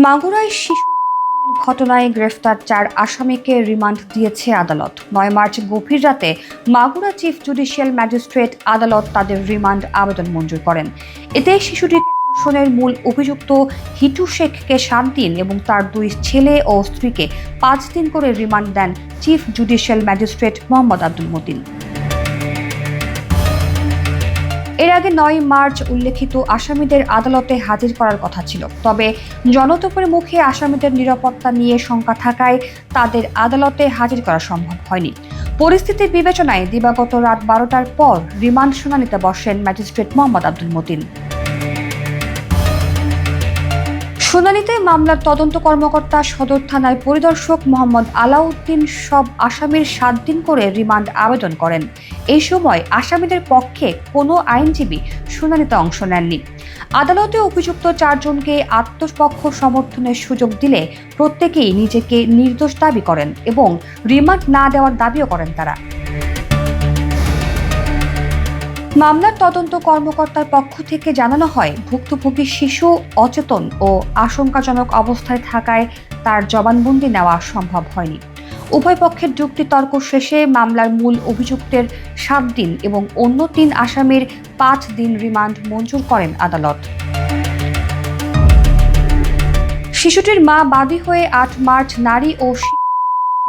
মাগুরায় শিশু ধর্ষণের ঘটনায় গ্রেফতার 4 আসামিকে রিমান্ড দিয়েছে আদালত। 9 মার্চ গভীর রাতে মাগুরা চিফ জুডিশিয়াল ম্যাজিস্ট্রেট আদালত তাদের রিমান্ড আবেদন মঞ্জুর করেন। এতে শিশুটিকে ধর্ষণের মূল অভিযুক্ত হিটু শেখকে 7 দিন এবং তার 2 ছেলে ও স্ত্রীকে 5 দিন করে রিমান্ড দেন chief judicial magistrate Mohammad Abdul Matin. এর আগে 9 মার্চ উল্লেখিত আসামিদের আদালতে হাজির করার কথা ছিল, তবে জনতোপের মুখে আসামিদের নিরাপত্তা নিয়ে শঙ্কা থাকায় তাদের আদালতে হাজির করা সম্ভব হয়নি। পরিস্থিতি বিবেচনায় দিবাগত রাত 12টার পর রিমান্ড শুনানিতে বসেন ম্যাজিস্ট্রেট মোহাম্মদ আব্দুল মতিন। শুনানিতে মামলার তদন্ত কর্মকর্তা সদর থানার পরিদর্শক মোহাম্মদ আলাউদ্দিন সব আসামির 7 দিন করে রিমান্ড আবেদন করেন। এই সময় আসামিদের পক্ষে কোনো আইনজীবী শুনানিতে অংশ নেননি। আদালতে অভিযুক্ত 4 জনকে আত্মপক্ষ সমর্থনের সুযোগ দিলে প্রত্যেকেই নিজেকে নির্দোষ দাবি করেন এবং রিমান্ড না দেওয়ার দাবিও করেন তারা। মামলার তদন্ত কর্মকর্তার পক্ষ থেকে জানানো হয়, ভুক্তভোগী শিশু অচেতন ও আশঙ্কাজনক অবস্থায় থাকায় তার জবানবন্দি নেওয়া সম্ভব হয়নি। উভয় পক্ষের যুক্তিতর্ক শেষে মামলার মূল অভিযুক্তের 7 দিন এবং অন্য 3 আসামির 5 দিন রিমান্ড মঞ্জুর করেন আদালত। শিশুটির মা বাদী হয়ে 8 মার্চ নারী ও শিশু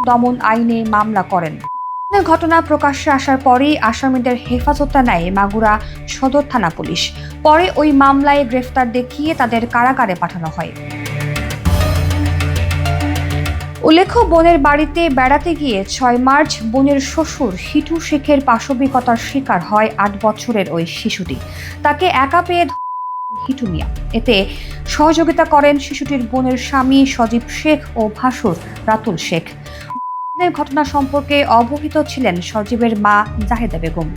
দমন আইনে মামলা করেন। ঘটনা প্রকাশ্যে আসার পরেই আসামিদের হেফাজতে নেয় মাগুরা সদর থানা পুলিশ। পরে ওই মামলায় গ্রেফতার দেখিয়ে তাদের কারাগারে পাঠানো হয়। উল্লেখ্য, বোনের বাড়িতে বেড়াতে গিয়ে 6 মার্চ বোনের শ্বশুর হিটু শেখের পাশবিকতার শিকার হয় 8 বছরের ওই শিশুটি। তাকে একা পেয়ে হিটু মিয়া। এতে সহযোগিতা করেন শিশুটির বোনের স্বামী সজীব শেখ ও ভাসুর রাতুল শেখ। ঘটনা সম্পর্কে অবহিত ছিলেন সজীবের মা জাহেদা বেগম।